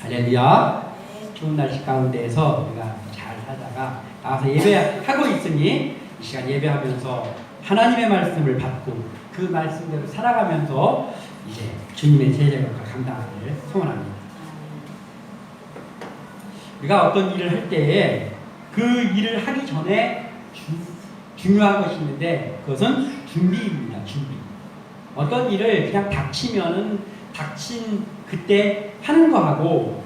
할렐루야. 좋은 날씨 가운데에서 우리가 잘 살다가 나와서 예배하고 있으니 이 시간 예배하면서 하나님의 말씀을 받고 그 말씀대로 살아가면서 이제 주님의 제자력과 감당하기를 소원합니다. 우리가 어떤 일을 할 때에 그 일을 하기 전에 중요한 것이 있는데 그것은 준비입니다. 준비. 어떤 일을 그냥 닥치면은 닥친 그때 하는 거하고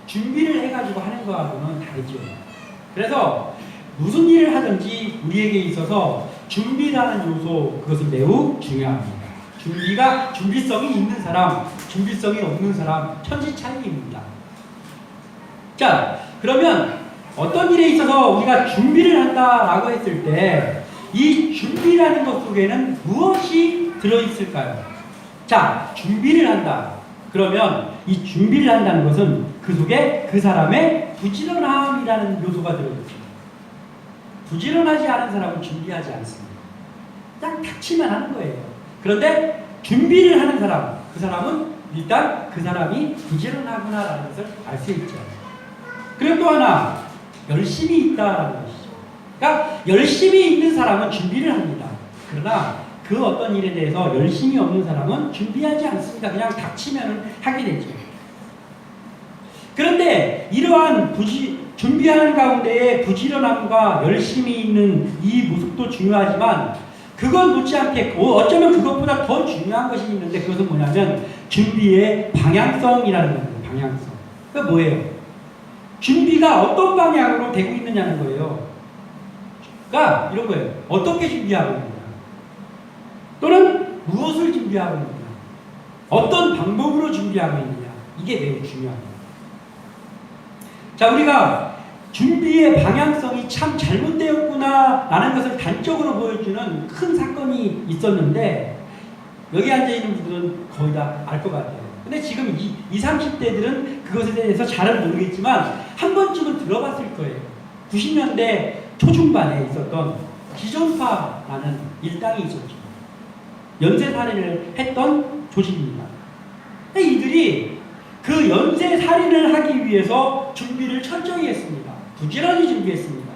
준비를 해가지고 하는 거하고는 다르죠. 그래서 무슨 일을 하든지 우리에게 있어서 준비라는 요소, 그것은 매우 중요합니다. 준비성이 있는 사람, 준비성이 없는 사람, 천지 차이입니다. 자, 그러면 어떤 일에 있어서 우리가 준비를 한다라고 했을 때 이 준비라는 것 속에는 무엇이 들어있을까요? 자, 준비를 한다. 그러면 이 준비를 한다는 것은 그 속에 그 사람의 부지런함이라는 요소가 들어있죠. 부지런하지 않은 사람은 준비하지 않습니다. 딱 닥치만 하는 거예요. 그런데 준비를 하는 사람, 그 사람은 일단 그 사람이 부지런하구나라는 것을 알 수 있죠. 그리고 또 하나, 열심히 있다라는 것이죠. 그러니까 열심히 있는 사람은 준비를 합니다. 그러나 그 어떤 일에 대해서 열심히 없는 사람은 준비하지 않습니다. 그냥 닥치면 하게 되죠. 그런데 이러한 준비하는 가운데에 부지런함과 열심히 있는 이 모습도 중요하지만 그건 못지않게 어쩌면 그것보다 더 중요한 것이 있는데 그것은 뭐냐면 준비의 방향성이라는 겁니다. 방향성. 그러니까 뭐예요? 준비가 어떤 방향으로 되고 있느냐는 거예요. 그러니까 이런 거예요. 어떻게 준비하고 있느냐. 또는 무엇을 준비하고 있느냐. 어떤 방법으로 준비하고 있느냐. 이게 매우 중요합니다. 자, 우리가 준비의 방향성이 참 잘못되었구나 라는 것을 단적으로 보여주는 큰 사건이 있었는데 여기 앉아있는 분들은 거의 다 알 것 같아요. 근데 지금 20, 30대들은 그것에 대해서 잘은 모르겠지만 한 번쯤은 들어봤을 거예요. 90년대 초중반에 있었던 기존파라는 일당이 있었죠. 연쇄살인을 했던 조직입니다. 이들이 그 연쇄살인을 하기 위해서 준비를 철저히 했습니다. 부지런히 준비했습니다.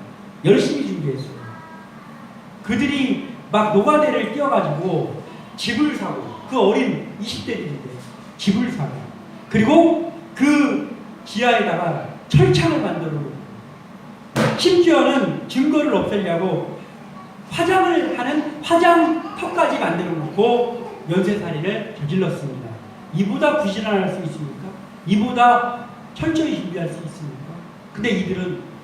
열심히 준비했어요. 그들이 막 노가대를 뛰어가지고 집을 사고, 그 어린 20대들인데 집을 사고, 그리고 그 지하에다가 철창을 만들어 놓고, 심지어는 증거를 없애려고 화장을 하는 화장터까지 만들어 놓고 연쇄살인을 저질렀습니다. 이보다 부지런할 수 있습니까? 이보다 철저히 준비할 수 있습니까? 근데 이들은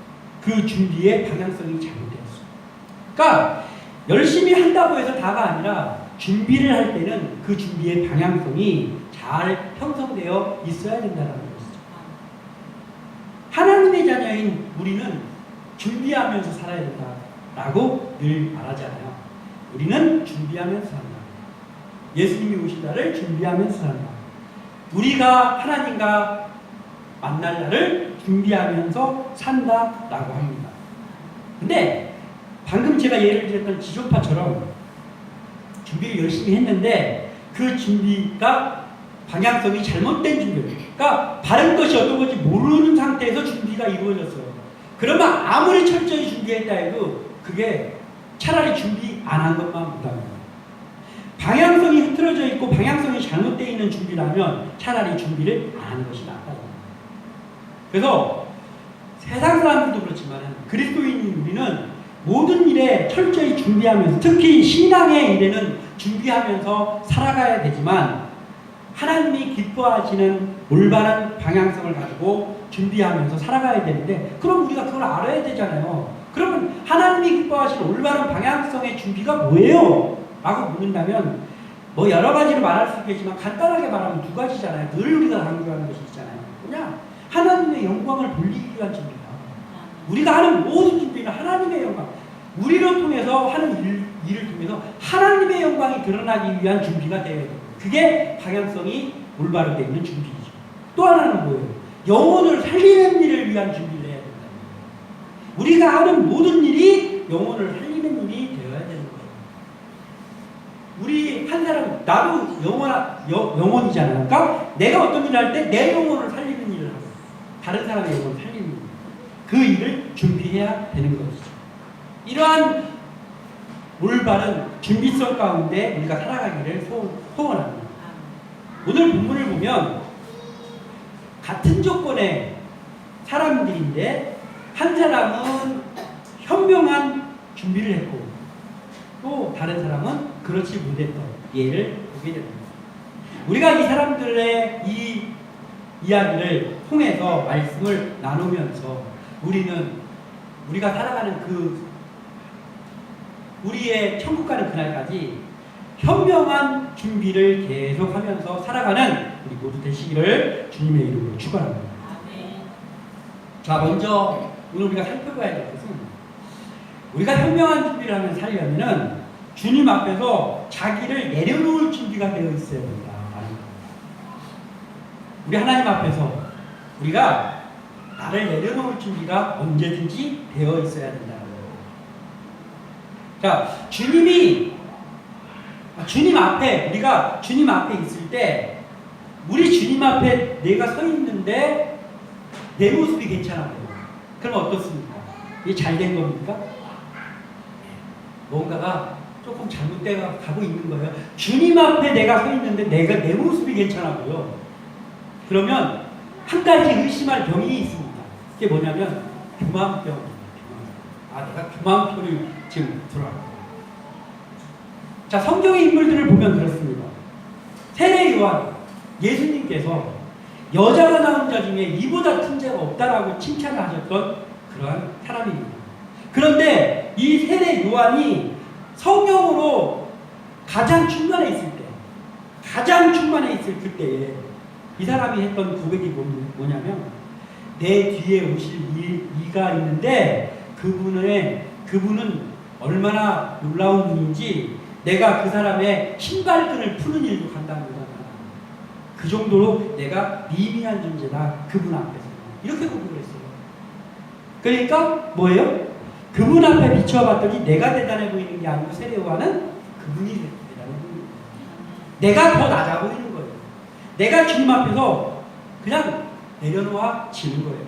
그 준비의 방향성이 잘못되었습니다. 그러니까 열심히 한다고 해서 다가 아니라 준비를 할 때는 그 준비의 방향성이 잘 형성되어 있어야 된다는 것이죠. 하나님의 자녀인 우리는 준비하면서 살아야 된다라고 늘 말하잖아요. 우리는 준비하면서 산다. 예수님이 오신 날을 준비하면서 산다. 우리가 하나님과 만날 날을 준비하면서 산다라고 합니다. 근데 방금 제가 예를 들었던 기존파처럼 준비를 열심히 했는데 그 준비가 방향성이 잘못된 준비, 그러니까 바른 것이 어떤 건지 모르는 상태에서 준비가 이루어졌어요. 그러면 아무리 철저히 준비했다 해도 그게 차라리 준비 안 한 것만 못합니다. 방향성이 흐트러져 있고 방향성이 잘못되어 있는 준비라면 차라리 준비를 안 하는 것이 낫다. 그래서 세상 사람들도 그렇지만 그리스도인인 우리는 모든 일에 철저히 준비하면서, 특히 신앙의 일에는 준비하면서 살아가야 되지만 하나님이 기뻐하시는 올바른 방향성을 가지고 준비하면서 살아가야 되는데 그럼 우리가 그걸 알아야 되잖아요. 그러면 하나님이 기뻐하시는 올바른 방향성의 준비가 뭐예요? 라고 묻는다면 뭐 여러 가지로 말할 수 있겠지만 간단하게 말하면 두 가지잖아요. 늘 우리가 강조하는 것이 있잖아요. 그냥 하나님의 영광을 돌리기 위한 준비다. 우리가 하는 모든 준비는 하나님의 영광, 우리를 통해서 하는 일을 통해서 하나님의 영광이 드러나기 위한 준비가 되어야 돼요. 그게 방향성이 올바로 되어 있는 준비이죠. 또 하나는 뭐예요? 영혼을 살리는 일을 위한 준비를 해야 된다. 우리가 하는 모든 일이 영혼을 살리는 일이 되어야 되는 거예요. 우리 한 사람, 나도 영혼이잖아요. 그러니까 내가 어떤 일을 할 때 내 영혼을 살리는 일을 하고 다른 사람의 영혼을 살리는 거예요. 그 일을 준비해야 되는 것이죠. 이러한 올바른 준비성 가운데 우리가 살아가기를 소원합니다. 오늘 본문을 보면 같은 조건의 사람들인데 한 사람은 현명한 준비를 했고 또 다른 사람은 그렇지 못했던 예를 보게 됩니다. 우리가 이 사람들의 이 이야기를 통해서 말씀을 나누면서 우리가 살아가는 우리의 천국 가는 그날까지 현명한 준비를 계속하면서 살아가는 우리 모두 되시기를 주님의 이름으로 축원합니다. 자, 먼저 오늘 우리가 살펴봐야 될 것은 우리가 현명한 준비를 하면서 살려면은 주님 앞에서 자기를 내려놓을 준비가 되어 있어야 된다. 우리 하나님 앞에서 우리가 나를 내려놓을 준비가 언제든지 되어 있어야 된다는 거예요. 자, 우리가 주님 앞에 있을 때 우리 주님 앞에 내가 서 있는데 내 모습이 괜찮아 보여요. 그럼 어떻습니까? 이게 잘 된 겁니까? 뭔가가 조금 잘못되어 가고 있는 거예요. 주님 앞에 내가 서 있는데 내 모습이 괜찮아 보여. 그러면 한 가지 의심할 병이 있습니다. 그게 뭐냐면 교만병입니다. 내가 교만병을 지금 들어왔고. 자, 성경의 인물들을 보면 그렇습니다. 세례 요한, 예수님께서 여자가 낳은 자 중에 이보다 틈새가 없다라고 칭찬을 하셨던 그러한 사람입니다. 그런데 이 세례 요한이 성령으로 가장 충만해 있을 그때에 이 사람이 했던 고백이 뭐냐면 내 뒤에 오실 이가 있는데 그분은 얼마나 놀라운 분인지 내가 그 사람의 신발끈을 푸는 일도 간다는 거잖아. 그 정도로 내가 미미한 존재다. 그분 앞에서. 이렇게 고백을 했어요. 그러니까 뭐예요? 그분 앞에 비춰봤더니 내가 대단해 보이는 게 아니고 세례 요한은 그분이 대단해 보이는 거예요. 내가 더 낮아 보이는 거예요. 내가 주님 앞에서 그냥 내려놓아지는 거예요.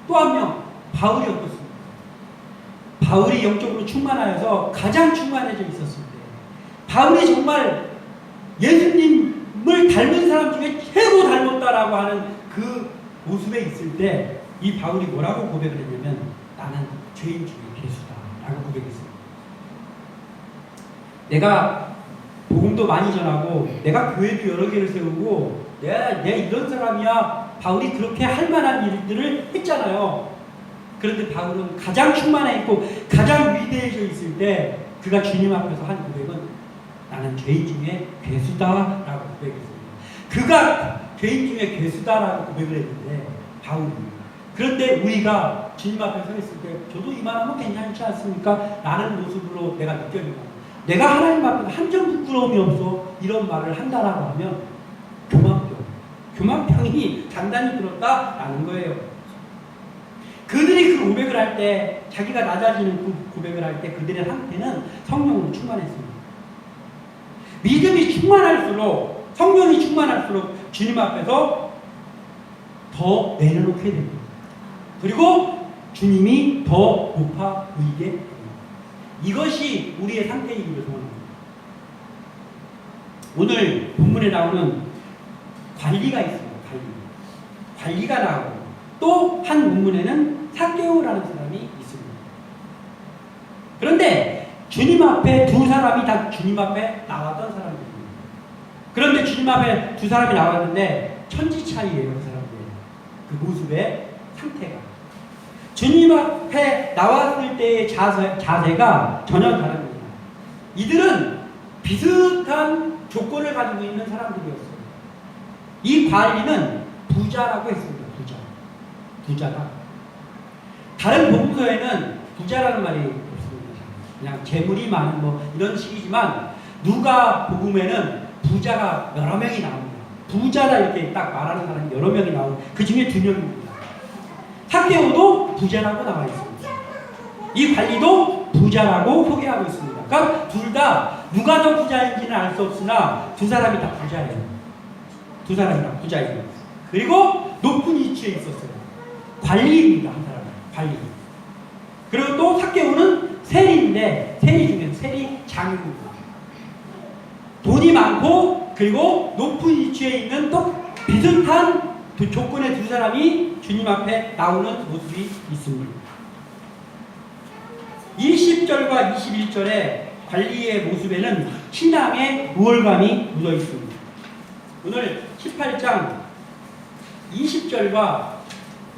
또 한 명, 바울이 어떻습니까? 바울이 영적으로 충만하여서 가장 충만해져 있었을 때 바울이 정말 예수님을 닮은 사람 중에 최고 닮았다라고 하는 그 모습에 있을 때 이 바울이 뭐라고 고백을 했냐면 나는 죄인 중에 괴수다라고 고백했어요. 내가 복음도 많이 전하고 내가 교회도 여러 개를 세우고 내가 이런 사람이야. 바울이 그렇게 할 만한 일들을 했잖아요. 그런데 바울은 가장 충만해 있고 가장 위대해져 있을 때 그가 주님 앞에서 한 고백은 나는 죄인 중에 괴수다라고 고백했습니다. 그가 죄인 중에 괴수다라고 고백을 했는데 바울이. 그런데 우리가 주님 앞에 서 있을 때 저도 이만하면 괜찮지 않습니까? 라는 모습으로 내가 느껴집니다. 내가 하나님 앞에 한 점 부끄러움이 없어 이런 말을 한다라고 하면 교만병이 단단히 들었다라는 거예요. 그들이 그 고백을 할 때 자기가 낮아지는 그 고백을 할 때 그들의 상태는 성령으로 충만했습니다. 믿음이 충만할수록 성령이 충만할수록 주님 앞에서 더 내려놓게 됩니다. 그리고 주님이 더 높아 보이게 됩니다. 이것이 우리의 상태이기를 소원합니다. 오늘 본문에 나오는 관리가 있습니다. 관리가 나오고 또 한 본문에는 삭개오라는 사람이 있습니다. 그런데 주님 앞에 두 사람이 다 주님 앞에 나왔던 사람들입니다. 그런데 주님 앞에 두 사람이 나왔는데 천지 차이예요. 그 사람들 그 모습의 상태가 주님 앞에 나왔을 때의 자세가 전혀 다릅니다. 이들은 비슷한 조건을 가지고 있는 사람들이었어요. 이 관리는 부자라고 했습니다. 부자다. 다른 복음서에는 부자라는 말이 없습니다. 그냥 재물이 많은 이런 식이지만 누가 복음에는 부자가 여러 명이 나옵니다. 부자다 이렇게 딱 말하는 사람이 여러 명이 나오고 그 중에 2명입니다. 삭개오도 부자라고 나와 있습니다. 이 관리도 부자라고 소개하고 있습니다. 그러니까 둘 다 누가 더 부자인지는 알 수 없으나 두 사람이 다 부자예요. 두 사람이 다 부자예요. 그리고 높은 위치에 있었어요. 관리입니다. 한 사람은 관리. 그리고 또 삭개오는 세리인데 세리 중에서 세리 장입니다. 돈이 많고 그리고 높은 위치에 있는 또 비슷한 조건의 두 사람이 주님 앞에 나오는 모습이 있습니다. 20절과 21절의 관리의 모습에는 신앙의 우월감이 묻어 있습니다. 오늘 18장 20절과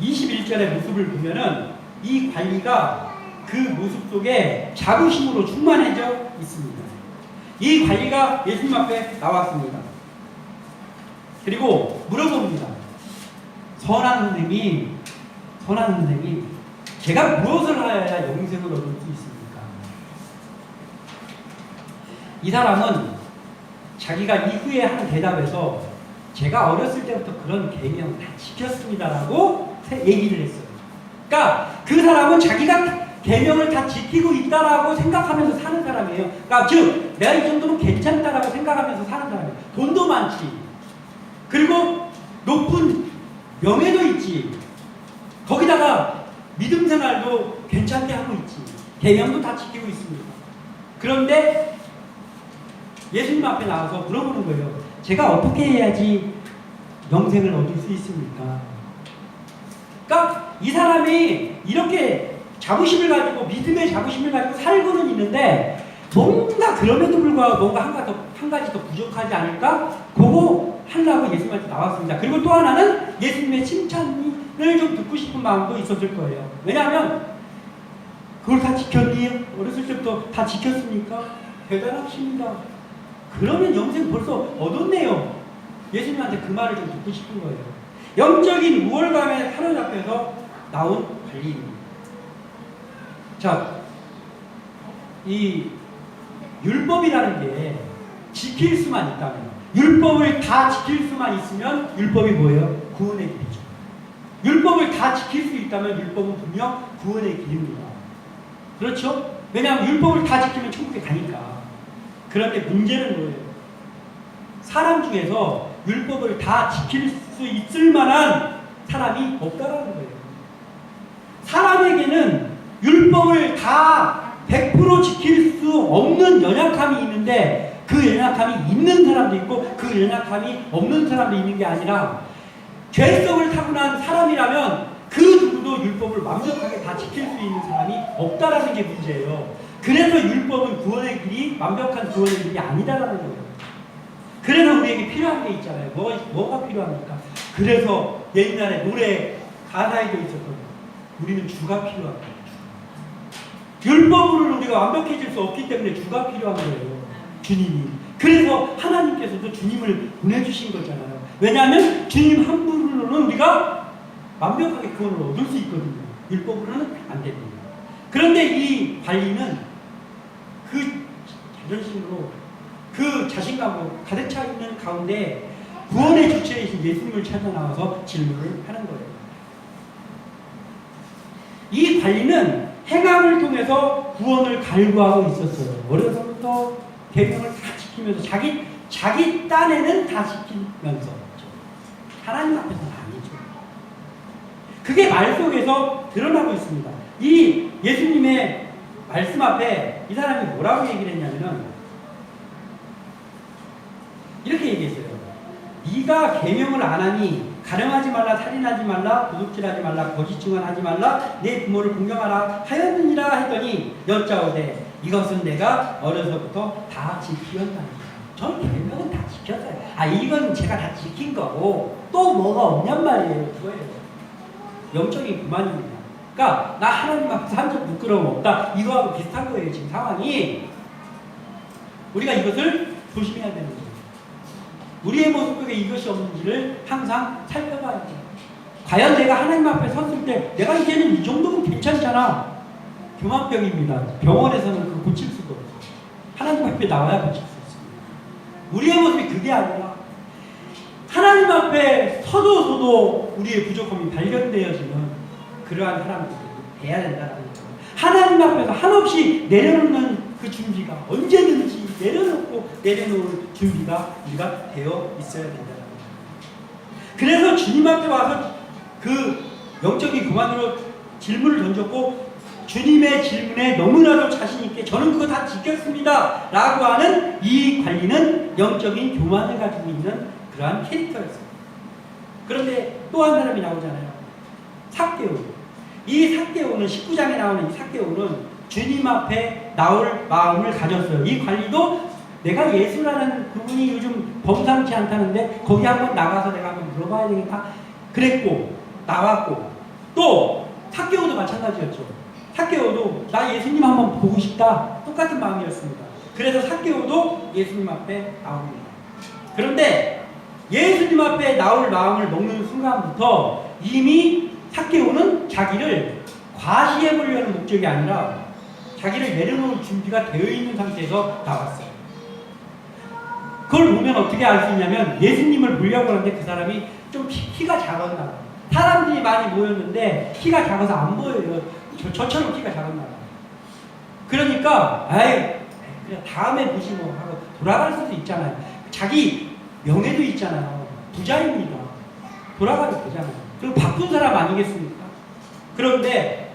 21절의 모습을 보면은 이 관리가 그 모습 속에 자부심으로 충만해져 있습니다. 이 관리가 예수님 앞에 나왔습니다. 그리고 물어봅니다. 선한 선생님, 제가 무엇을 하여야 영생을 얻을 수 있습니까? 이 사람은 자기가 이후에 한 대답에서 제가 어렸을 때부터 그런 계명 다 지켰습니다라고 얘기를 했어요. 그러니까 그 사람은 자기가 계명을 다 지키고 있다라고 생각하면서 사는 사람이에요. 그러니까 즉 내가 이 정도면 괜찮다라고 생각하면서 사는 사람이에요. 돈도 많지. 그리고 높은 명예도 있지. 거기다가 믿음 생활도 괜찮게 하고 있지. 계명도 다 지키고 있습니다. 그런데 예수님 앞에 나와서 물어보는 거예요. 제가 어떻게 해야지 영생을 얻을 수 있습니까? 그러니까 이 사람이 이렇게 자부심을 가지고 믿음의 자부심을 가지고 살고는 있는데 뭔가 그럼에도 불구하고 뭔가 한 가지 더 부족하지 않을까? 그거 하려고 예수님한테 나왔습니다. 그리고 또 하나는 예수님의 칭찬을 좀 듣고 싶은 마음도 있었을 거예요. 왜냐하면 그걸 다 지켰니? 어렸을 때부터 다 지켰습니까? 대단하십니다. 그러면 영생 벌써 얻었네요. 예수님한테 그 말을 좀 듣고 싶은 거예요. 영적인 우월감에 사로잡혀서 나온 관리입니다. 자, 이 율법이라는 게 지킬 수만 있다면, 율법을 다 지킬 수만 있으면 율법이 뭐예요? 구원의 길이죠. 율법을 다 지킬 수 있다면 율법은 분명 구원의 길입니다. 그렇죠? 왜냐하면 율법을 다 지키면 천국에 가니까. 그런데 문제는 뭐예요? 사람 중에서 율법을 다 지킬 수 있을 만한 사람이 없다라는 거예요. 사람에게는 율법을 다 100% 지킬 수 없는 연약함이 있는데 그 연약함이 있는 사람도 있고 그 연약함이 없는 사람도 있는 게 아니라 죄성을 타고난 사람이라면 그 누구도 율법을 완벽하게 다 지킬 수 있는 사람이 없다라는 게 문제예요. 그래서 율법은 구원의 길이 완벽한 구원의 길이 아니다라는 거예요. 그래서 우리에게 필요한 게 있잖아요. 뭐가 필요합니까? 그래서 옛날에 노래 가사에도 있었거든요. 우리는 주가 필요합니다. 율법으로는 우리가 완벽해질 수 없기 때문에 주가 필요한 거예요. 주님이. 그래서 하나님께서도 주님을 보내주신 거잖아요. 왜냐하면 주님 한 분으로는 우리가 완벽하게 구원을 얻을 수 있거든요. 율법으로는 안 됩니다. 그런데 이 관리는 그 자존심으로 그 자신감으로 가득 차 있는 가운데 구원의 주체이신 예수님을 찾아 나와서 질문을 하는 거예요. 이 관리는 행함을 통해서 구원을 갈구하고 있었어요. 어려서부터 계명을 다 지키면서 자기 딴에는 다 지키면서 하나님 앞에서는 아니죠. 그게 말 속에서 드러나고 있습니다. 이 예수님의 말씀 앞에 이 사람이 뭐라고 얘기를 했냐면은 이렇게 얘기했어요. 네가 계명을 안 하니 가늠하지 말라, 살인하지 말라, 도둑질하지 말라, 거짓 증언하지 말라, 내 부모를 공경하라 하였느니라 했더니 여짜오되 이것은 내가 어려서부터 다 지키었다니까. 전 계명은 다 지켰어요. 이건 제가 다 지킨 거고 또 뭐가 없냔 말이에요. 그거예요. 영적인 그만입니다. 그러니까 나 하나님 앞에서 한 점 부끄러움 없다. 이거하고 비슷한 거예요. 지금 상황이. 우리가 이것을 조심해야 되는 거예요. 우리의 모습 속에 이것이 없는지를 항상 살펴봐야죠. 과연 내가 하나님 앞에 섰을 때 내가 이제는 이 정도면 괜찮잖아. 교만병입니다. 병원에서는 그걸 고칠 수가 없어요. 하나님 앞에 나와야 고칠 수 있습니다. 우리의 모습이 그게 아니라 하나님 앞에 서도 우리의 부족함이 발견되어지면 그러한 사람들이 돼야 된다는 거예요. 하나님 앞에서 한없이 내려놓는 그 준비가 언제든지 내려놓을 준비가 우리가 되어 있어야 된다는 거예요. 그래서 주님 앞에 와서 그 영적인 교만으로 질문을 던졌고 주님의 질문에 너무나도 자신있게 저는 그거 다 지켰습니다 라고 하는 이 관리는 영적인 교만을 가지고 있는 그러한 캐릭터였습니다. 그런데 또 한 사람이 나오잖아요. 삭개오. 이 삭개오는 19장에 나오는 이 삭개오는 주님 앞에 나올 마음을 가졌어요. 이 관리도 내가 예수라는 그분이 요즘 범상치 않다는데 거기 한번 나가서 내가 한번 물어봐야 되겠다 그랬고 나왔고, 또 삭개오도 마찬가지였죠. 삭개오도 나 예수님 한번 보고 싶다 똑같은 마음이었습니다. 그래서 삭개오도 예수님 앞에 나옵니다. 그런데 예수님 앞에 나올 마음을 먹는 순간부터 이미 삭개오는 자기를 과시해 보려는 목적이 아니라 자기를 내려놓을 준비가 되어 있는 상태에서 나왔어요. 그걸 보면 어떻게 알 수 있냐면 예수님을 보려고 하는데 그 사람이 좀 키가 작았나 봐요. 사람들이 많이 모였는데 키가 작아서 안 보여요. 저처럼 키가 작았나 봐요. 그러니까 그냥 다음에 보시 뭐 하고 돌아갈 수도 있잖아요. 자기 명예도 있잖아요. 부자입니다. 돌아가도 되잖아요. 그리고 바쁜 사람 아니겠습니까? 그런데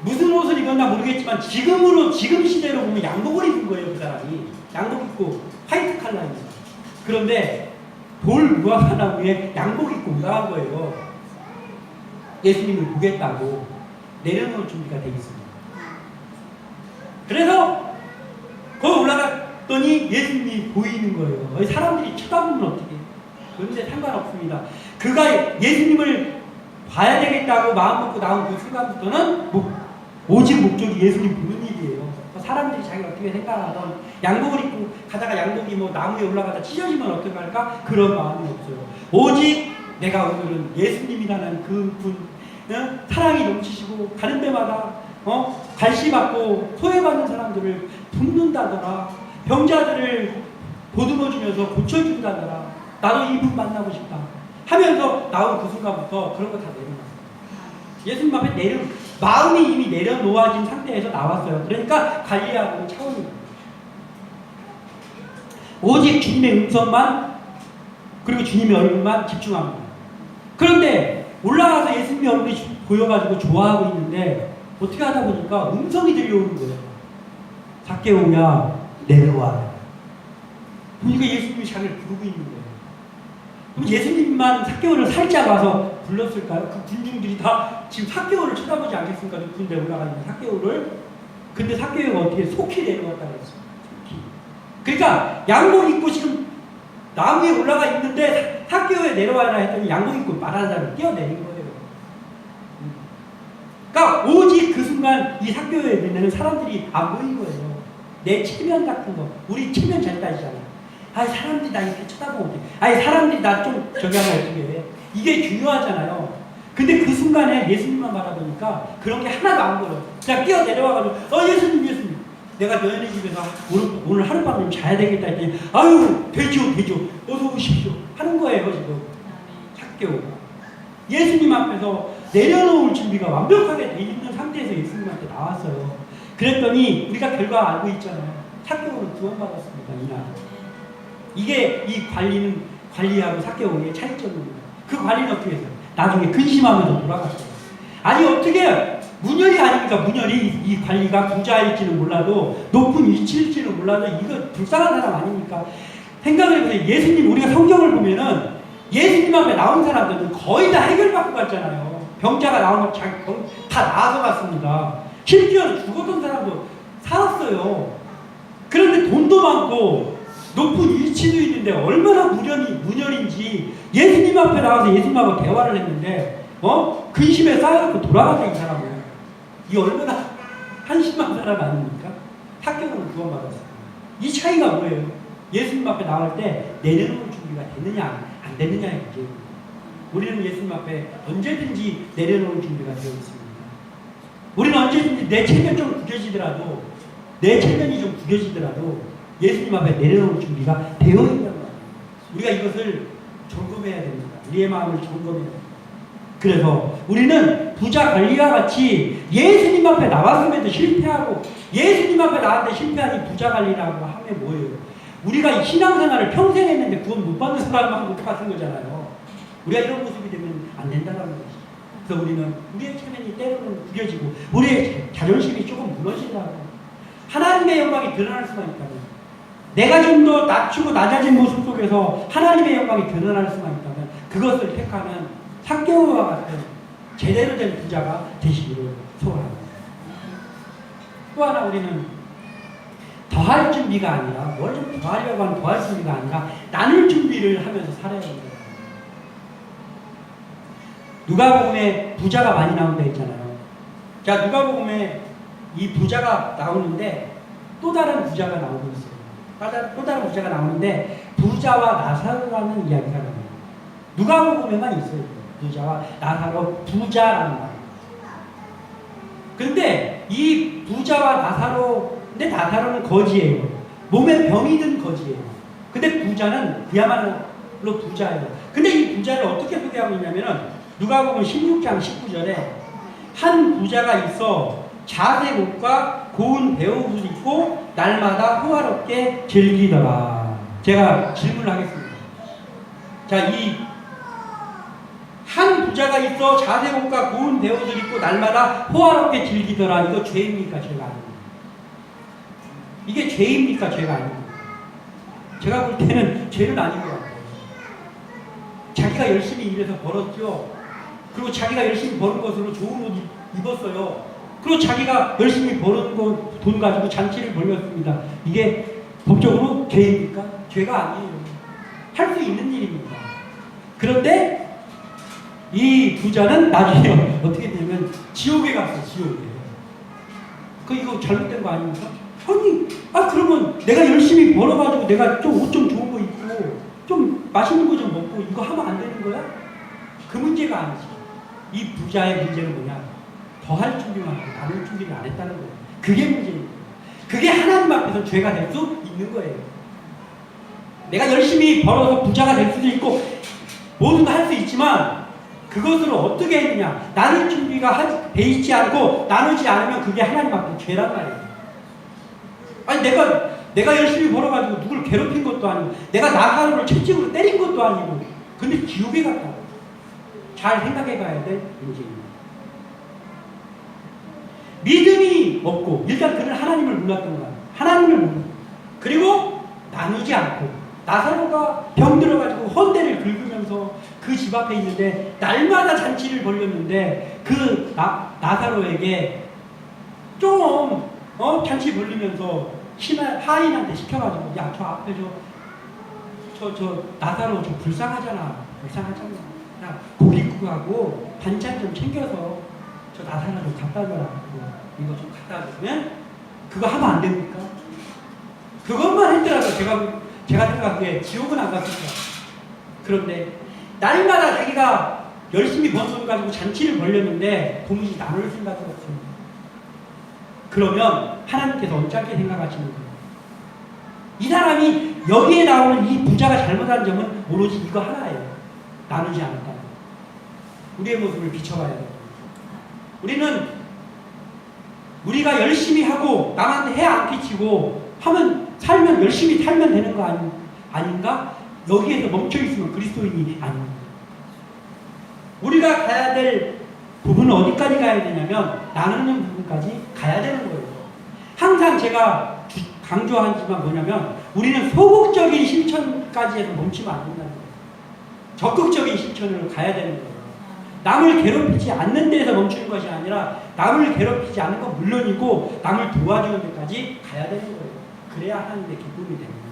무슨 옷을 입었나 모르겠지만 지금 시대로 보면 양복을 입은 거예요. 그 사람이 양복 입고 화이트 칼라입니다. 그런데 돌 무화과나무에 양복 입고 올라간 거예요. 예수님을 보겠다고 내려놓을 준비가 되어 있습니다. 그래서 거기 올라갔더니 예수님이 보이는 거예요. 사람들이 쳐다보면 어떻게 해요? 그런데 상관없습니다. 그가 예수님을 봐야 되겠다고 마음 먹고 나온 그 순간부터는 오직 목적이 예수님 보는 일이에요. 사람들이 자기가 어떻게 생각하던 양복을 입고 가다가 양복이 뭐 나무에 올라가다 찢어지면 어떡할까? 그런 마음이 없어요. 오직 내가 오늘은 예수님이라는 그분 사랑이 넘치시고 가는 데마다 관심받고 소외받는 사람들을 돕는다더라, 병자들을 보듬어주면서 고쳐준다더라, 나도 이분 만나고 싶다 하면서 나온 그 순간부터 그런 거 다 내려놨어요. 예수님 앞에 마음이 이미 내려놓아진 상태에서 나왔어요. 그러니까 관리하고는 차원이 오직 주님의 음성만 그리고 주님의 얼굴만 집중합니다. 그런데 올라가서 예수님의 얼굴이 보여가지고 좋아하고 있는데 어떻게 하다 보니까 음성이 들려오는 거예요. 삭개오야 내려와. 보니까 예수님이 자기를 부르고 있는 거예요. 그럼 예수님만 삭개오를 살짝 와서 불렀을까요? 그 군중들이 다 지금 삭개오를 쳐다보지 않겠습니까? 높은 데 올라가 있는 삭개오를. 근데 삭개오가 어떻게 속히 내려왔다고 했어요. 속히. 그러니까 양복 입고 지금 나무 위에 올라가 있는데 삭개오에 내려와라 했더니 양복 입고 말하는 사람이 뛰어내린 거예요. 그러니까 오직 그 순간 이 삭개오에 있는 사람들이 안 보인 거예요. 내 체면 같은 거, 우리 체면 잘 따지잖아요. 사람들이 나 이렇게 쳐다보고 어떡해. 사람들이 나 좀 저기 하면 어떻게 해. 이게 중요하잖아요. 근데 그 순간에 예수님만 바라보니까 그런 게 하나도 안 보여요. 그냥 뛰어내려와가지고 예수님 내가 너희네 집에서 오늘 하룻밤 좀 자야 되겠다 했더니 되죠 어서 오십시오 하는 거예요. 지금 삭개오가 예수님 앞에서 내려놓을 준비가 완벽하게 돼 있는 상태에서 예수님한테 나왔어요. 그랬더니 우리가 결과 알고 있잖아요. 삭개오는 구원받았습니다. 이날. 이게 이 관리하고 삭개오의 차이점입니다. 그 관리는 어떻게 했어요? 나중에 근심하면서 돌아갔어요. 아니 어떻게 문열이 아닙니까? 문열이 이 관리가 부자일지는 몰라도 높은 위치일지는 몰라도 이거 불쌍한 사람 아닙니까? 생각해보세요. 예수님 우리가 성경을 보면은 예수님 앞에 나온 사람들은 거의 다 해결받고 갔잖아요. 병자가 나오면 다 나아서 갔습니다. 심지어는 죽었던 사람도 살았어요. 그런데 돈도 많고 높은 위치도 있는데 얼마나 문열인지 예수님 앞에 나와서 예수님하고 대화를 했는데 근심에 쌓여갖고 돌아가자 이 사람은. 이 얼마나 한심한 사람 아닙니까? 삭개오는 구원받았어요. 이 차이가 뭐예요? 예수님 앞에 나올 때 내려놓을 준비가 되느냐 안 되느냐의 문제입니다. 우리는 예수님 앞에 언제든지 내려놓을 준비가 되어 있습니다. 우리는 언제든지 내 체면이 좀 구겨지더라도 예수님 앞에 내려놓을 준비가 되어 있다는 거예요. 우리가 이것을 점검해야 됩니다. 우리의 마음을 점검해야 됩니다. 그래서 우리는 부자 관리와 같이 예수님 앞에 나왔음에도 실패하고 예수님 앞에 나왔는데 실패하니 부자 관리라고 하면 뭐예요? 우리가 신앙생활을 평생 했는데 구원 못 받는 사람하고 똑같은 거잖아요. 우리가 이런 모습이 되면 안 된다는 것이죠. 그래서 우리는 우리의 체면이 때로는 구겨지고 우리의 자존심이 조금 무너진다고 하나님의 영광이 드러날 수만 있다면 내가 좀 더 낮추고 낮아진 모습 속에서 하나님의 영광이 드러날 수만 있다면 그것을 택하는 삭개오와 같은 제대로 된 부자가 되시기를 소원합니다. 또 하나 우리는 더할 준비가 아니라 뭘 좀 더하려고 하는 더할 준비가 아니라 나눌 준비를 하면서 살아야 됩니다. 누가복음에 부자가 많이 나온다 했잖아요. 자, 누가복음에 이 부자가 나오는데 또 다른 부자가 나오고 있어요. 또 다른 부자가 나오는데 부자와 나사로라는 이야기가 나와요. 누가복음에만 있어요. 부자와 나사로, 부자라는 말이에요. 근데 이 부자와 나사로, 근데 나사로는 거지예요. 몸에 병이 든 거지예요. 근데 부자는 그야말로 부자예요. 근데 이 부자를 어떻게 소개하고 있냐면은 누가복음 16장 19절에 한 부자가 있어 자색 옷과 고운 배옷을 입고 날마다 호화롭게 즐기더라. 제가 질문을 하겠습니다. 자, 이 한 부자가 있어 자색 옷과 고운 배옷을 입고 날마다 호화롭게 즐기더라. 이거 죄입니까? 죄가 아닙니까? 이게 죄입니까? 죄가 아닙니까? 제가 볼 때는 죄는 아닌 것 같아요. 자기가 열심히 일해서 벌었죠. 그리고 자기가 열심히 버는 것으로 좋은 옷 입었어요. 그리고 자기가 열심히 버는 돈 가지고 잔치를 벌였습니다. 이게 법적으로 죄입니까? 죄가 아니에요. 할 수 있는 일입니다. 그런데 이 부자는 나중에 어떻게 되면 지옥에 갔어요. 지옥에. 이거 잘못된 거 아닙니까? 아니, 그러면 내가 열심히 벌어가지고 내가 좀 옷 좀 좋은 거 입고 좀 맛있는 거 좀 먹고 이거 하면 안 되는 거야? 그 문제가 아니지. 이 부자의 문제는 뭐냐? 더할 준비만 하고 나눌 준비를 안 했다는 거예요. 그게 문제입니다. 그게 하나님 앞에서 죄가 될 수 있는 거예요. 내가 열심히 벌어서 부자가 될 수도 있고 모든 거 할 수 있지만 그것을 어떻게 했느냐? 나눌 준비가 돼 있지 않고 나누지 않으면 그게 하나님 앞에 죄란 말이에요. 아니 내가 열심히 벌어가지고 누굴 괴롭힌 것도 아니고 내가 나사로를 채찍으로 때린 것도 아니고 근데 지옥에 갔다. 잘 생각해 봐야 될 문제입니다. 믿음이 없고 일단 그는 하나님을 몰랐던 거야. 하나님을 몰랐고 그리고 나누지 않고 나사로가 병 들어가지고 헌대를 긁으면서 그 집 앞에 있는데 날마다 잔치를 벌였는데 그 나사로에게 좀 잔치 벌리면서 하인한테 시켜가지고 야 저 앞에 저 나사로 좀 불쌍하잖아. 야 고깃국하고 반찬 좀 챙겨서 저 나사로 좀 갖다 줘라. 이거 좀 갖다 주면 그거 하면 안 됩니까? 그것만 했더라도 제가 생각하기에 지옥은 안 갔을 거야. 그런데 날마다 자기가 열심히 번 돈 가지고 잔치를 벌렸는데 도무지 나눌 생각이 없습니다. 그러면 하나님께서 언짢게 생각하시는 거예요. 이 사람이 여기에 나오는 이 부자가 잘못한 점은 오로지 이거 하나예요. 나누지 않았다는 거. 우리의 모습을 비춰봐야 돼요. 우리가 열심히 하고 남한테 해 안 끼치고 살면 열심히 살면 되는 거 아닌가? 여기에서 멈춰있으면 그리스도인이 아닙니다. 우리가 가야 될 부분은 어디까지 가야 되냐면 나누는 부분까지 가야 되는 거예요. 항상 제가 강조하지만 뭐냐면 우리는 소극적인 실천까지 해서 멈추면 안 된다는 거예요. 적극적인 실천으로 가야 되는 거예요. 남을 괴롭히지 않는 데에서 멈추는 것이 아니라 남을 괴롭히지 않는 건 물론이고 남을 도와주는 데까지 가야 되는 거예요. 그래야 하나님의 기쁨이 됩니다.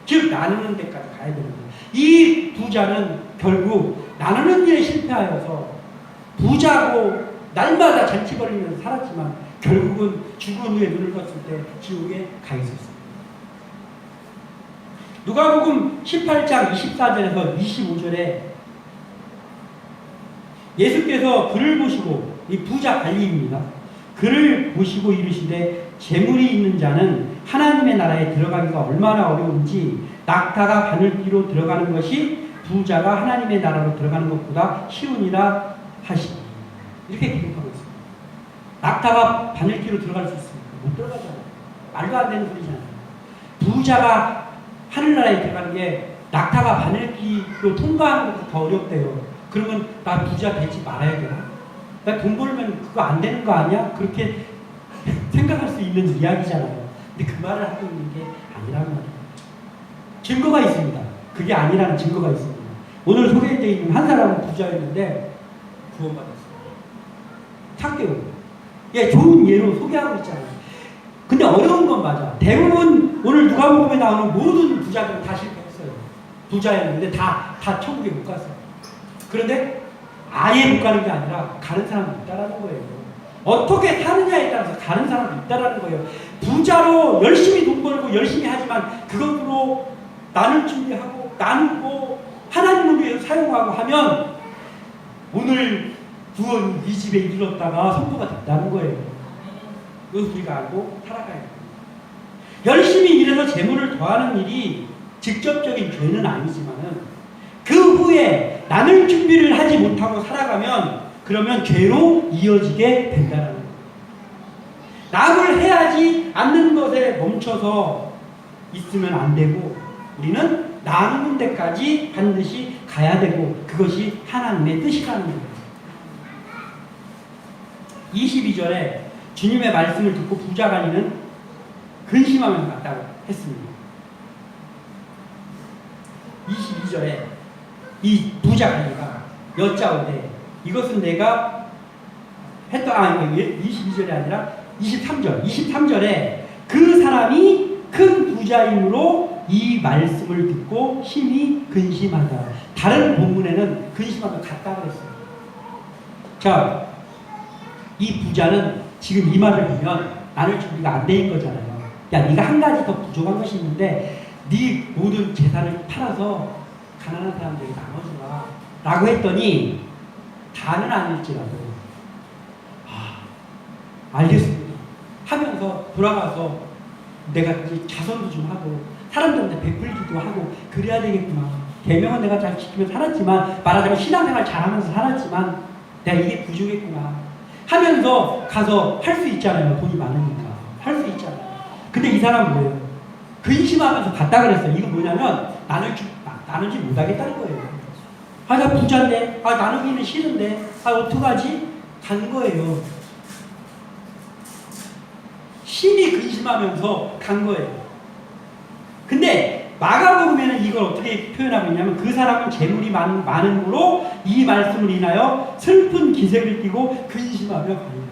즉 나누는 데까지 가야 되는 거예요. 이 부자는 결국 나누는 일에 실패하여서 부자고 날마다 잔치 벌이면서 살았지만 결국은 죽은 후에 눈을 떴을 때 지옥에 가 있었습니다. 누가복음 18장 24절에서 25절에 예수께서 그를 보시고 이 부자 관리입니다. 그를 보시고 이르시되 재물이 있는 자는 하나님의 나라에 들어가기가 얼마나 어려운지 낙타가 바늘귀로 들어가는 것이 부자가 하나님의 나라로 들어가는 것보다 쉬우니라 하시니 이렇게 기록하고 있습니다. 낙타가 바늘귀로 들어갈 수 있습니까? 못 들어가잖아요. 말도 안 되는 소리잖아요. 부자가 하늘나라에 들어가는 게 낙타가 바늘귀로 통과하는 것보다 더 어렵대요. 그러면 나 부자 되지 말아야 되나? 나 돈 벌면 그거 안 되는 거 아니야? 그렇게 생각할 수 있는 이야기잖아요. 근데 그 말을 하고 있는 게 아니란 말이에요. 증거가 있습니다. 그게 아니라는 증거가 있습니다. 오늘 소개되어 있는 한 사람은 부자였는데 구원받았어요. 삭개오. 예, 좋은 예로 소개하고 있잖아요. 근데 어려운 건 맞아. 대부분 오늘 누가복음에 나오는 모든 부자들은 다 실패했어요. 부자였는데 다 천국에 못 갔어요. 그런데 아예 못 가는 게 아니라 가는 사람도 있다라는 거예요. 어떻게 사느냐에 따라서 가는 사람도 있다라는 거예요. 부자로 열심히 돈 벌고 열심히 하지만 그것으로 나눌 준비하고 나누고 하나님을 위해서 사용하고 하면 오늘 구원이 이 집에 이르렀다가 선포가 됐다는 거예요. 그것을 우리가 알고 살아가야 돼요. 열심히 일해서 재물을 더하는 일이 직접적인 죄는 아니지만은 그 후에 나눌 준비를 하지 못하고 살아가면 그러면 죄로 이어지게 된다는 거예요. 남을 해하지 않는 것에 멈춰서 있으면 안 되고 우리는 나누는 데까지 반드시 가야 되고 그것이 하나님의 뜻이라는 거예요. 22절에 주님의 말씀을 듣고 부자 가니는 근심하면서 갔다고 했습니다. 22절에 이 부자 가니가 여짜오되 이것은 내가 했던 22절이 아니라 23절에 그 사람이 큰 부자이므로 이 말씀을 듣고 심히 근심하다. 다른 본문에는 근심하다 같다 그랬어요. 자, 이 부자는 지금 이 말을 보면 나눌 준비가 안 돼 있는 거잖아요. 야, 네가 한 가지 더 부족한 것이 있는데 네 모든 재산을 팔아서 가난한 사람들에게 나눠주라 라고 했더니 다는 아닐지라도 알겠습니다 하면서 돌아가서 내가 자선도 좀 하고 사람들한테 베풀기도 하고 그래야 되겠구나. 계명은 내가 잘 지키며 살았지만 말하자면 신앙생활 잘하면서 살았지만 내가 이게 부족했구나 하면서 가서 할 수 있잖아요. 돈이 많으니까 할 수 있잖아요. 근데 이 사람은 뭐예요? 근심하면서 갔다 그랬어요. 이거 뭐냐면 나누지 못하겠다는 거예요. 나 부자인데 나누기는 싫은데 어떡하지? 간 거예요. 심히 근심하면서 간 거예요. 근데 마가복음에는 이걸 어떻게 표현하고 있냐면 그 사람은 재물이 많음으로 이 말씀을 인하여 슬픈 기색을 띠고 근심하며 가니라.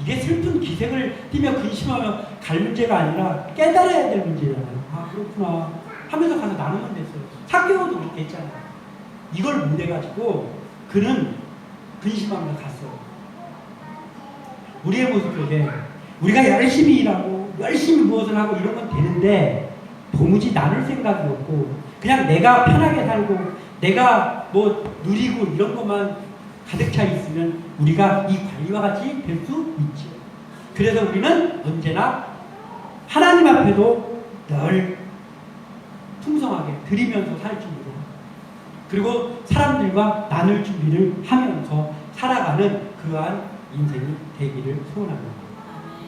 이게 슬픈 기색을 띠며 근심하며 갈 문제가 아니라 깨달아야 될 문제잖아요. 그렇구나 하면서 가서 나누면 됐어요. 삭개오도 그렇게 했잖아요. 이걸 못 해가지고 그는 근심하며 갔어요. 우리의 모습 속에 우리가 열심히 일하고 열심히 무엇을 하고 이런 건 되는데 도무지 나눌 생각이 없고 그냥 내가 편하게 살고 내가 뭐 누리고 이런 것만 가득 차 있으면 우리가 이 관리와 같이 될 수 있죠. 그래서 우리는 언제나 하나님 앞에도 늘 풍성하게 드리면서 살 준비를 하고 그리고 사람들과 나눌 준비를 하면서 살아가는 그러한 인생이 되기를 소원합니다.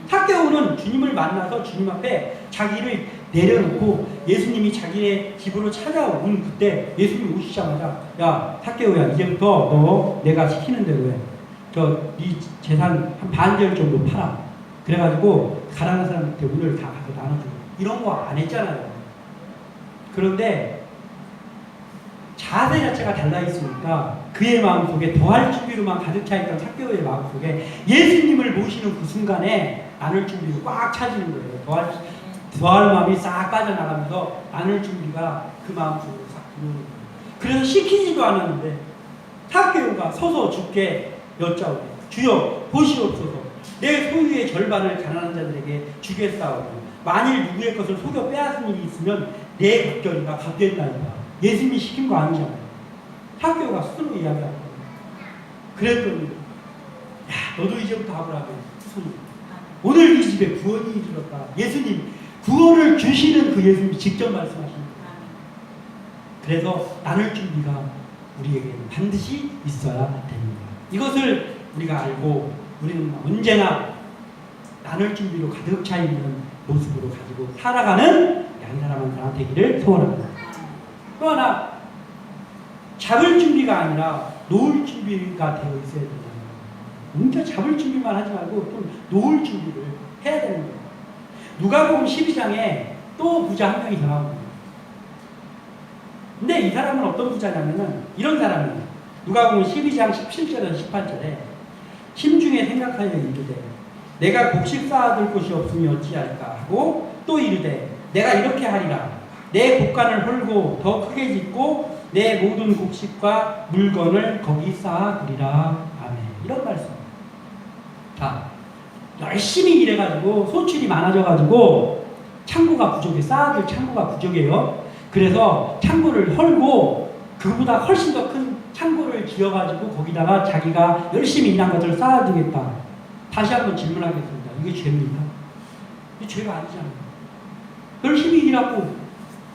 삭개오는 주님을 만나서 주님 앞에 자기를 내려놓고 예수님이 자기의 집으로 찾아온 그때 예수님이 오시자마자 야 삭개오야 이제부터 너 내가 시키는 대로 해. 네 재산 한 반절 정도 팔아. 그래가지고 가난한 사람한테 오늘 다 가서 나눠줘. 이런 거 안 했잖아요. 그런데 자세 자체가 달라 있으니까 그의 마음속에 더할 준비로만 가득 차 있던 삭개오의 마음속에 예수님을 모시는 그 순간에 나눌 준비가 꽉 차지는 거예요. 더할 마음이 싹 빠져나가면서 나눌 준비가 그 마음속으로 싹 들어오는 거예요. 그래서 시키지도 않았는데 삭개오가 서서 주께 여짜오되 주여 보시옵소서 내 소유의 절반을 가난한 자들에게 주겠사오니 만일 누구의 것을 속여 빼앗은 일이 있으면 내 걱정이가 갚겠나이다. 예수님이 시킨 거 아니잖아요. 삭개오가 스스로 이야기하는 거예요. 그랬더니 야 너도 이제부터 아브라함의 손이 오늘 이 집에 구원이 이르렀다. 예수님 구원을 주시는 그 예수님이 직접 말씀하시는 거예요. 그래서 나눌 준비가 우리에게는 반드시 있어야 됩니다. 이것을 우리가 알고 우리는 언제나 나눌 준비로 가득 차 있는 모습으로 가지고 살아가는 한 사람 한 사람 되기를 소원합니다. 또 하나 잡을 준비가 아니라 놓을 준비가 되어 있어야 된다. 혼자 잡을 준비만 하지 말고 또 놓을 준비를 해야 되는 거예요. 누가복음 12장에 또 부자 한 명이 더 나옵니다. 근데 이 사람은 어떤 부자냐면은 이런 사람이에요. 누가복음 12장 17절에서 18절에 심중에 생각하여 이르되 내가 곡식 쌓아둘 곳이 없으니 어찌할까 하고 또 이르되 내가 이렇게 하리라 내 곡간을 헐고 더 크게 짓고 내 모든 곡식과 물건을 거기 쌓아두리라. 아멘. 이런 말씀. 자, 열심히 일해가지고 소출이 많아져가지고 창고가 부족해. 쌓아둘 창고가 부족해요. 그래서 창고를 헐고 그보다 훨씬 더 큰 창고를 지어가지고 거기다가 자기가 열심히 일한 것을 쌓아두겠다. 다시 한번 질문하겠습니다. 이게 죄입니까? 이게 죄가 아니잖아요. 열심히 일하고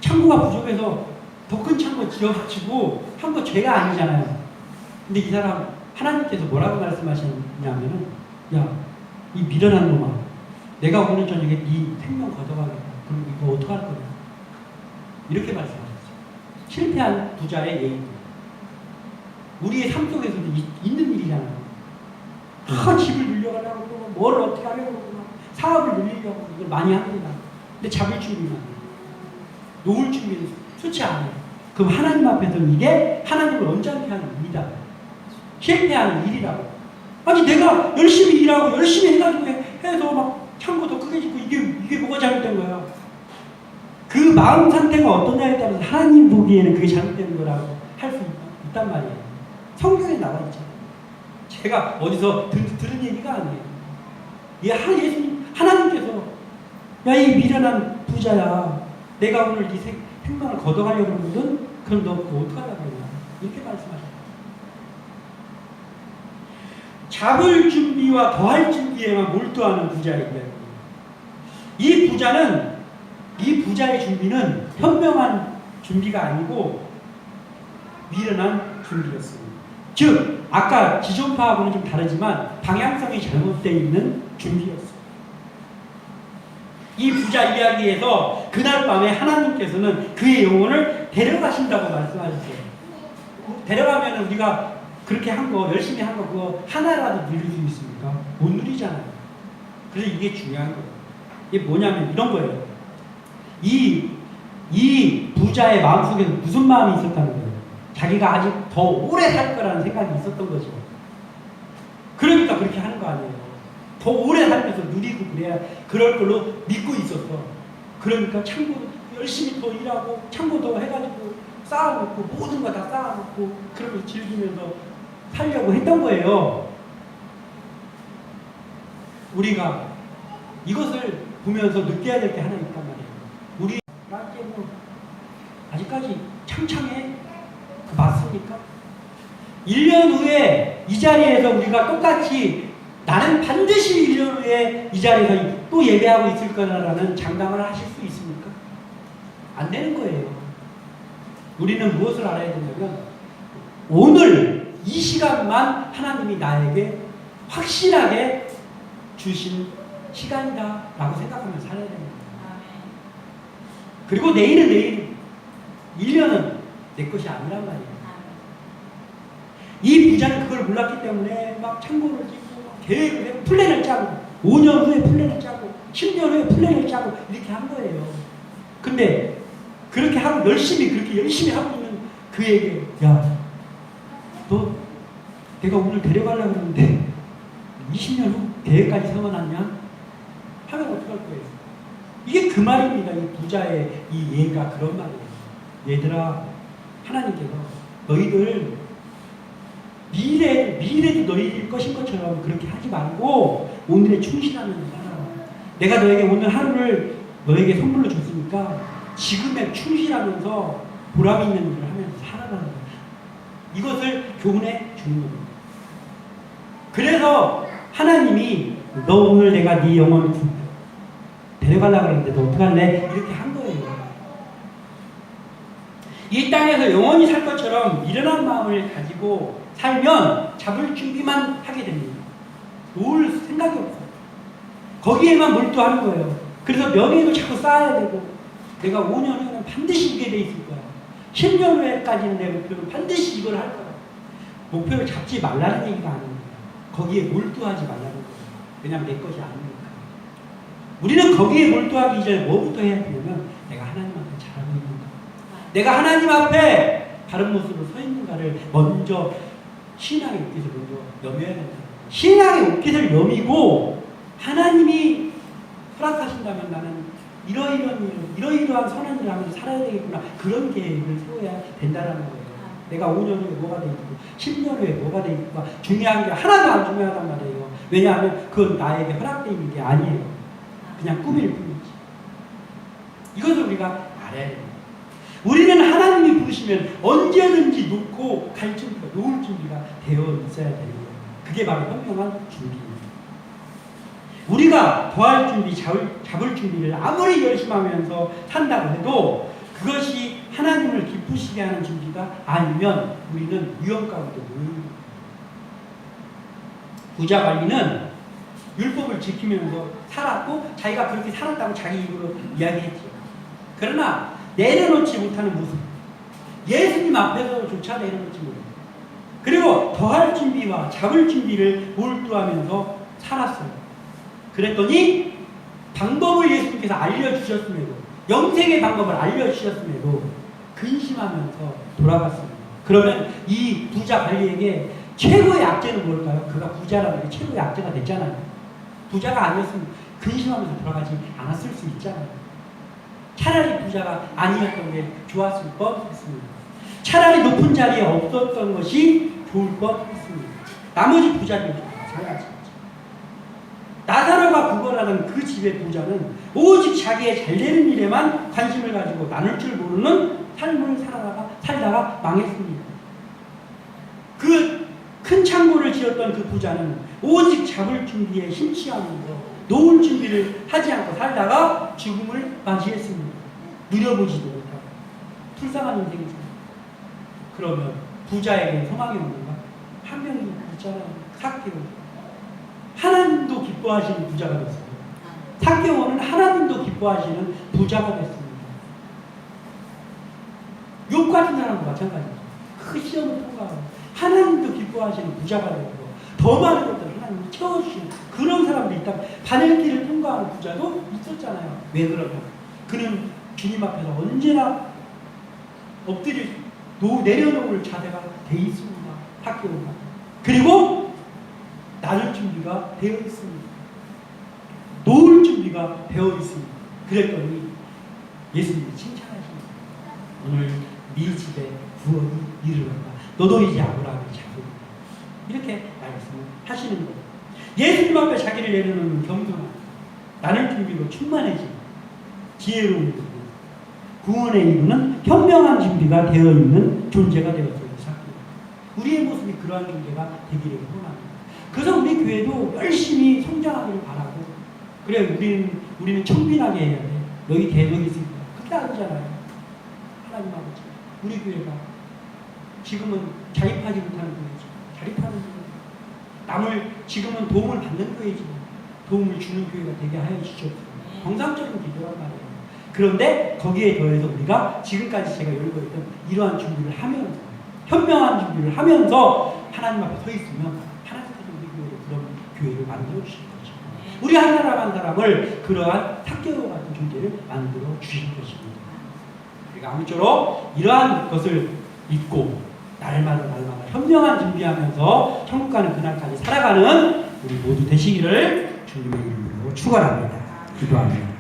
창고가 부족해서 더 큰 창고 지어가지고 한 거 죄가 아니잖아요. 근데 이 사람 하나님께서 뭐라고 말씀하셨냐면은 야, 이 미련한 놈아, 내가 오늘 저녁에 네 생명 걷어가겠다. 그럼 이거 어떡할 거냐? 이렇게 말씀하셨어요. 실패한 부자의 예의. 우리의 삶 속에서도 있는 일이잖아요. 집을 늘려가려고 그러고 뭘 어떻게 하려고 그러고 사업을 늘리려고 이걸 많이 합니다. 근데 잡을 준비만 해요. 놓을 준비는 좋지 않아요. 그럼 하나님 앞에서는 이게 하나님을 언짢게 하는 일이다. 실패하는 일이라고. 아니 내가 열심히 일하고 열심히 해가지고 해서 막 창고 더 크게 짓고 이게 뭐가 잘못된 거야. 그 마음 상태가 어떠냐에 따라서 하나님 보기에는 그게 잘못된 거라고 할 수 있단 말이에요. 성경에 나와 있죠. 제가 어디서 들은 얘기가 아니에요. 예수님 하나님께서 야, 이 미련한 부자야, 내가 오늘 네 생명을 걷어가려고 하거든. 그럼 너 그거 어떡하려고 그러냐. 이렇게 말씀하셨어요. 잡을 준비와 더할 준비에만 몰두하는 부자입니다. 이 부자의 준비는 현명한 준비가 아니고 미련한 준비였습니다. 즉 아까 지존파하고는 좀 다르지만 방향성이 잘못되어 있는 준비였습니다. 이 부자 이야기에서 그날 밤에 하나님께서는 그의 영혼을 데려가신다고 말씀하셨어요. 데려가면 우리가 그렇게 한 거, 열심히 한 거, 그거 하나라도 누릴 수 있습니까? 못 누리잖아요. 그래서 이게 중요한 거예요. 이게 뭐냐면 이런 거예요. 이 부자의 마음속에는 무슨 마음이 있었다는 거예요? 자기가 아직 더 오래 살 거라는 생각이 있었던 거죠. 그러니까 그렇게 하는 거 아니에요. 더 오래 살면서 누리고 그래야 그럴 걸로 믿고 있었어. 그러니까 창고 열심히 더 일하고 창고 더 해가지고 쌓아놓고 모든 거 다 쌓아놓고 그러면서 즐기면서 살려고 했던 거예요. 우리가 이것을 보면서 느껴야 될 게 하나 있단 말이에요. 우리 아직까지 창창해? 그 맞습니까? 1년 후에 이 자리에서 우리가 똑같이 나는 반드시 1년 후에 이 자리에서 또 예배하고 있을 거라는 장담을 하실 수 있습니까? 안 되는 거예요. 우리는 무엇을 알아야 되냐면 오늘 이 시간만 하나님이 나에게 확실하게 주신 시간이다 라고 생각하면 살아야 됩니다. 그리고 내일은 내일, 1년은 내 것이 아니란 말이에요. 이 부자는 그걸 몰랐기 때문에 막 창고를 짓고 계획을 하고 플랜을 짜고 5년 후에 플랜을 짜고 10년 후에 플랜을 짜고 이렇게 한 거예요. 근데 그렇게 하고 그렇게 열심히 하고 있는 그에게 야, 너 내가 오늘 데려가려고 그러는데 20년 후 계획까지 세워놨냐? 하면 어떡할 거예요? 이게 그 말입니다. 이 부자의 이 예가 그런 말이에요. 얘들아, 하나님께서 너희들 미래도 너희들 것인 것처럼 그렇게 하지 말고 오늘에 충실하면서 살아라. 내가 너에게 오늘 하루를 너에게 선물로 줬으니까 지금에 충실하면서 보람 있는 일을 하면서 살아라는 거예요. 이것을 교훈해 주는 겁니다. 그래서 하나님이 너 오늘 내가 네 영혼을 데려가려고 하는데 너 어떡할래? 이렇게 한 거예요. 이 땅에서 영원히 살 것처럼 미련한 마음을 가지고 살면 잡을 준비만 하게 됩니다. 놓을 생각이 없어요. 거기에만 몰두하는 거예요. 그래서 명예도 자꾸 쌓아야 되고 내가 5년 후에는 반드시 이게 돼 있을 거야. 10년 후에까지는 내 목표는 반드시 이걸 할 거야. 목표를 잡지 말라는 얘기가 아닙니다. 거기에 몰두하지 말라는 거예요. 왜냐하면 내 것이 아니니까. 우리는 거기에 몰두하기 이전에 뭐부터 해야 되냐면 내가 하나님 앞에 잘하고 있는가, 내가 하나님 앞에 바른 모습으로 서 있는가를 먼저 신앙의 옷깃을 먼저 여며야 된다. 신앙의 옷깃을 여미고 하나님이 허락하신다면 나는 이러이러한 선한 일을 하면서 살아야 되겠구나, 그런 계획을 세워야 된다는 거예요. 내가 5년 후에 뭐가 돼 있고 10년 후에 뭐가 돼 있고 중요한 게 하나도 안 중요하단 말이에요. 왜냐하면 그건 나에게 허락되어 있는 게 아니에요. 그냥 꿈일 뿐이지. 이것을 우리가 알아야 됩니다. 우리는 하나님이 부르시면 언제든지 놓고 갈 준비가, 놓을 준비가 되어 있어야 되는 거예요. 그게 바로 현명한 준비입니다. 우리가 더할 준비, 잡을 준비를 아무리 열심히 하면서 산다고 해도 그것이 하나님을 기쁘시게 하는 준비가 아니면 우리는 위험 가운데 놓입니다. 부자 관리는 율법을 지키면서 살았고 자기가 그렇게 살았다고 자기 입으로 이야기했죠. 그러나 내려놓지 못하는 모습, 예수님 앞에서조차 내려놓지 못해요. 그리고 더할 준비와 잡을 준비를 몰두하면서 살았어요. 그랬더니 방법을 예수님께서 알려주셨음에도, 영생의 방법을 알려주셨음에도 근심하면서 돌아갔습니다. 그러면 이 부자 관리에게 최고의 악재는 뭘까요? 그가 부자라는 게 최고의 악재가 됐잖아요. 부자가 아니었으면 근심하면서 돌아가지 않았을 수 있잖아요. 차라리 부자가 아니었던 게 좋았을 뻔했습니다. 차라리 높은 자리에 없었던 것이 좋을 뻔했습니다. 나머지 부자들도 마찬가지입니다. 나사로가 구걸하는 그 집의 부자는 오직 자기의 잘되는 일에만 관심을 가지고 나눌 줄 모르는 삶을 살다가 망했습니다. 그 큰 창고를 지었던 그 부자는 오직 잡을 준비에 심취하면서 놓을 준비를 하지 않고 살다가 죽음을 맞이했습니다. 누려보지도 못하고 불쌍한 인생이죠. 그러면 부자에게 소망이 없는가? 한 명이 있잖아요. 삭개오. 하나님도 기뻐하시는 부자가 됐어요. 삭개오는 하나님도 기뻐하시는 부자가 됐습니다. 욥 같은 사람도 마찬가지죠. 그 시험을 통과하고 하나님도 기뻐하시는 부자가 되고 더 많은 것들을 하나님이 채워주시는 그런 사람도 있다. 바늘길을 통과하는 부자도 있었잖아요. 왜 그러냐? 그는 주님 앞에서 언제나 내려놓을 자세가 돼 있습니다. 삭개오가. 그리고 나눌 준비가 되어 있습니다. 놓을 준비가 되어 있습니다. 그랬더니 예수님이 칭찬하십니다. 오늘 네 집에 구원이 이르렀다. 너도 이제 아브라함의 자손이다. 이렇게 말씀을 하시는 거예요. 예수님 앞에 자기를 내려놓는 겸손함, 나눌 준비로 충만해진 지혜로운 구원의 이유는 현명한 준비가 되어 있는 존재가 되었어요. 우리의 모습이 그러한 존재가 되기를 원합니다. 그래서 우리 교회도 열심히 성장하기를 바라고, 그래 우리는 청빈하게 해야 돼. 너희 대적이 있으니까. 그때 아니잖아요. 하나님 아버지, 우리 교회가 지금은 자립하지 못하는 교회죠. 자립하는 교회. 남을 지금은 도움을 받는 교회지만 도움을 주는 교회가 되게 하여 주시옵소서. 정상적인 기도란 말이에요. 그런데 거기에 더해서 우리가 지금까지 제가 열고 있던 이러한 준비를 하면서, 현명한 준비를 하면서 하나님 앞에 서 있으면 하나님께서 우리 교회를 그런 교회를 만들어 주실 것이고, 우리 한 사람 한 사람을 그러한 삭개오 같은 존재를 만들어 주실 것입니다. 우리가 아무쪼록 이러한 것을 잊고 날마다 현명한 준비하면서 천국 가는 그날까지 살아가는 우리 모두 되시기를 주님의 이름으로 축원합니다. 기도합니다.